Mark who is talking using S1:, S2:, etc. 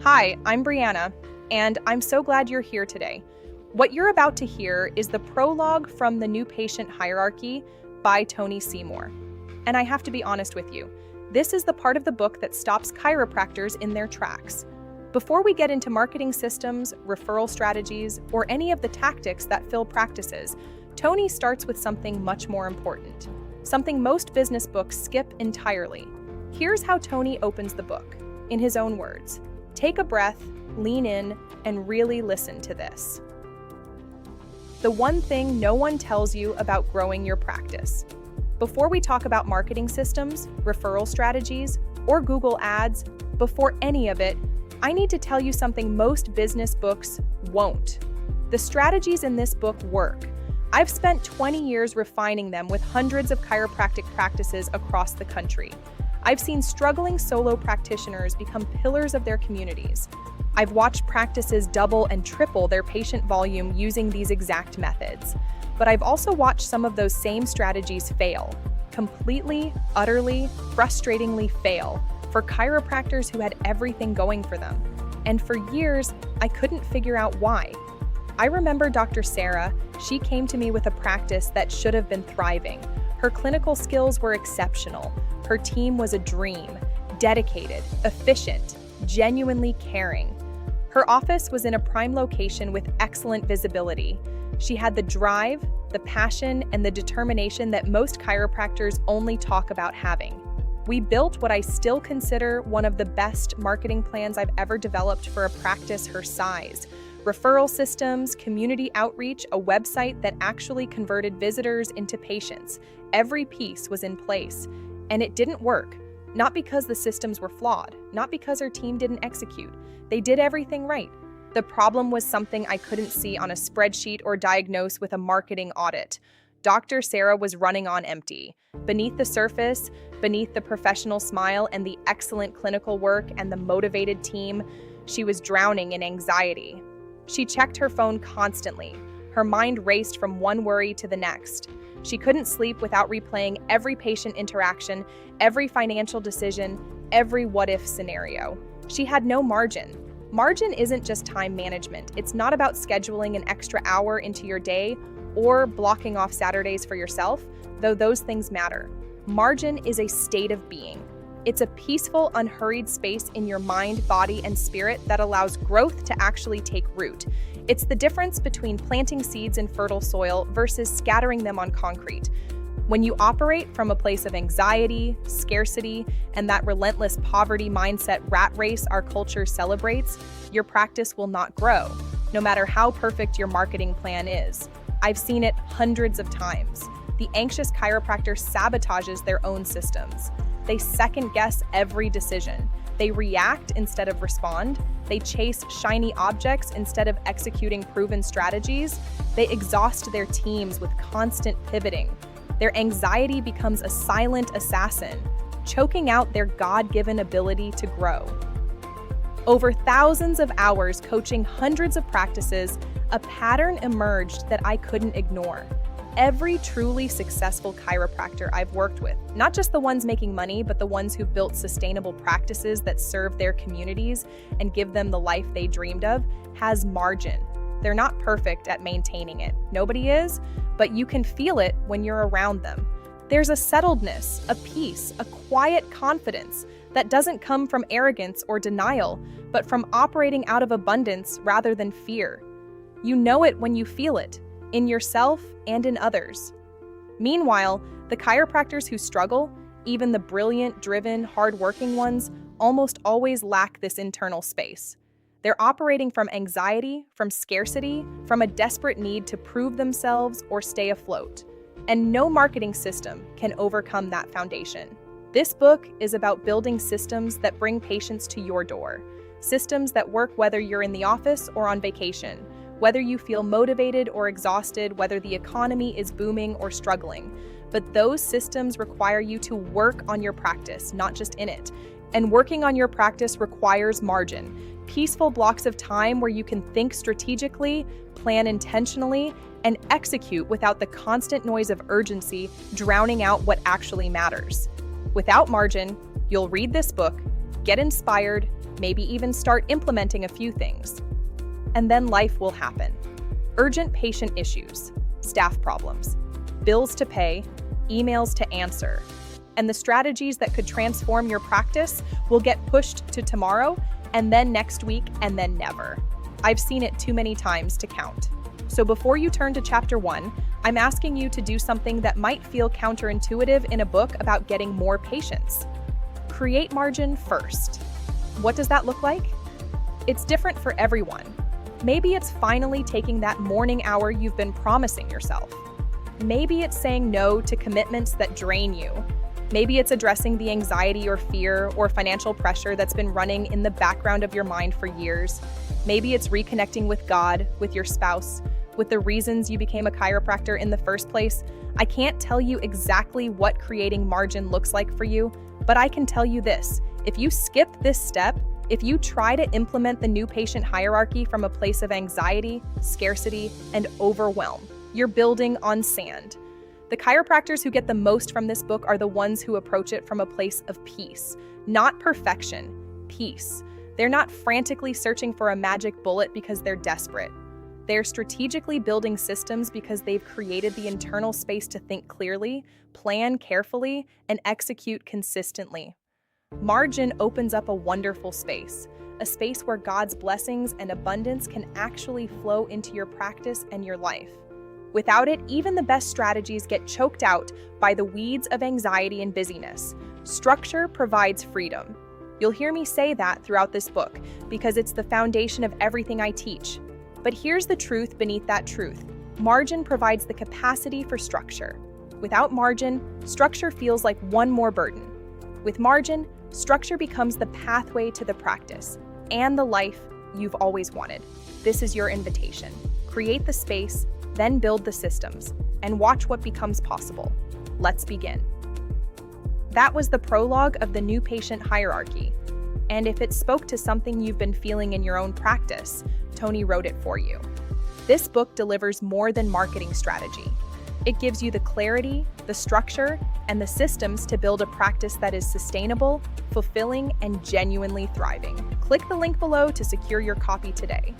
S1: Hi, I'm Brianna, and I'm so glad you're here today. What you're about to hear is the prologue from The New Patient Hierarchy by Tony Seymour. And I have to be honest with you, this is the part of the book that stops chiropractors in their tracks. Before we get into marketing systems, referral strategies, or any of the tactics that fill practices, Tony starts with something much more important, something most business books skip entirely. Here's how Tony opens the book, in his own words. Take a breath, lean in, and really listen to this. The one thing no one tells you about growing your practice. Before we talk about marketing systems, referral strategies, or Google Ads, before any of it, I need to tell you something most business books won't. The strategies in this book work. I've spent 20 years refining them with hundreds of chiropractic practices across the country. I've seen struggling solo practitioners become pillars of their communities. I've watched practices double and triple their patient volume using these exact methods. But I've also watched some of those same strategies fail, completely, utterly, frustratingly fail, for chiropractors who had everything going for them. And for years, I couldn't figure out why. I remember Dr. Sarah. She came to me with a practice that should have been thriving. Her clinical skills were exceptional. Her team was a dream, dedicated, efficient, genuinely caring. Her office was in a prime location with excellent visibility. She had the drive, the passion, and the determination that most chiropractors only talk about having. We built what I still consider one of the best marketing plans I've ever developed for a practice her size. Referral systems, community outreach, a website that actually converted visitors into patients. Every piece was in place. And it didn't work, not because the systems were flawed, not because our team didn't execute. They did everything right. The problem was something I couldn't see on a spreadsheet or diagnose with a marketing audit. Dr. Sarah was running on empty. Beneath the surface, beneath the professional smile and the excellent clinical work and the motivated team, she was drowning in anxiety. She checked her phone constantly. Her mind raced from one worry to the next. She couldn't sleep without replaying every patient interaction, every financial decision, every what-if scenario. She had no margin. Margin isn't just time management. It's not about scheduling an extra hour into your day or blocking off Saturdays for yourself, though those things matter. Margin is a state of being. It's a peaceful, unhurried space in your mind, body, and spirit that allows growth to actually take root. It's the difference between planting seeds in fertile soil versus scattering them on concrete. When you operate from a place of anxiety, scarcity, and that relentless poverty mindset rat race our culture celebrates, your practice will not grow, no matter how perfect your marketing plan is. I've seen it hundreds of times. The anxious chiropractor sabotages their own systems. They second-guess every decision. They react instead of respond. They chase shiny objects instead of executing proven strategies. They exhaust their teams with constant pivoting. Their anxiety becomes a silent assassin, choking out their God-given ability to grow. Over thousands of hours coaching hundreds of practices, a pattern emerged that I couldn't ignore. Every truly successful chiropractor I've worked with, not just the ones making money, but the ones who've built sustainable practices that serve their communities and give them the life they dreamed of, has margin. They're not perfect at maintaining it. Nobody is, but you can feel it when you're around them. There's a settledness, a peace, a quiet confidence that doesn't come from arrogance or denial, but from operating out of abundance rather than fear. You know it when you feel it, in yourself and in others. Meanwhile, the chiropractors who struggle, even the brilliant, driven, hard-working ones, almost always lack this internal space. They're operating from anxiety, from scarcity, from a desperate need to prove themselves or stay afloat. And no marketing system can overcome that foundation. This book is about building systems that bring patients to your door. Systems that work whether you're in the office or on vacation, whether you feel motivated or exhausted, whether the economy is booming or struggling. But those systems require you to work on your practice, not just in it. And working on your practice requires margin, peaceful blocks of time where you can think strategically, plan intentionally, and execute without the constant noise of urgency drowning out what actually matters. Without margin, you'll read this book, get inspired, maybe even start implementing a few things. And then life will happen. Urgent patient issues, staff problems, bills to pay, emails to answer. And the strategies that could transform your practice will get pushed to tomorrow, and then next week, and then never. I've seen it too many times to count. So before you turn to chapter 1, I'm asking you to do something that might feel counterintuitive in a book about getting more patients. Create margin first. What does that look like? It's different for everyone. Maybe it's finally taking that morning hour you've been promising yourself. Maybe it's saying no to commitments that drain you. Maybe it's addressing the anxiety or fear or financial pressure that's been running in the background of your mind for years. Maybe it's reconnecting with God, with your spouse, with the reasons you became a chiropractor in the first place. I can't tell you exactly what creating margin looks like for you, but I can tell you this: if you skip this step, if you try to implement the new patient hierarchy from a place of anxiety, scarcity, and overwhelm, you're building on sand. The chiropractors who get the most from this book are the ones who approach it from a place of peace, not perfection, peace. They're not frantically searching for a magic bullet because they're desperate. They're strategically building systems because they've created the internal space to think clearly, plan carefully, and execute consistently. Margin opens up a wonderful space, a space where God's blessings and abundance can actually flow into your practice and your life. Without it, even the best strategies get choked out by the weeds of anxiety and busyness. Structure provides freedom. You'll hear me say that throughout this book because it's the foundation of everything I teach. But here's the truth beneath that truth. Margin provides the capacity for structure. Without margin, structure feels like one more burden. With margin, structure becomes the pathway to the practice and the life you've always wanted. This is your invitation. Create the space, then build the systems, and watch what becomes possible. Let's begin. That was the prologue of the new patient hierarchy. And if it spoke to something you've been feeling in your own practice, Tony wrote it for you. This book delivers more than marketing strategy. It gives you the clarity, the structure, and the systems to build a practice that is sustainable, fulfilling, and genuinely thriving. Click the link below to secure your copy today.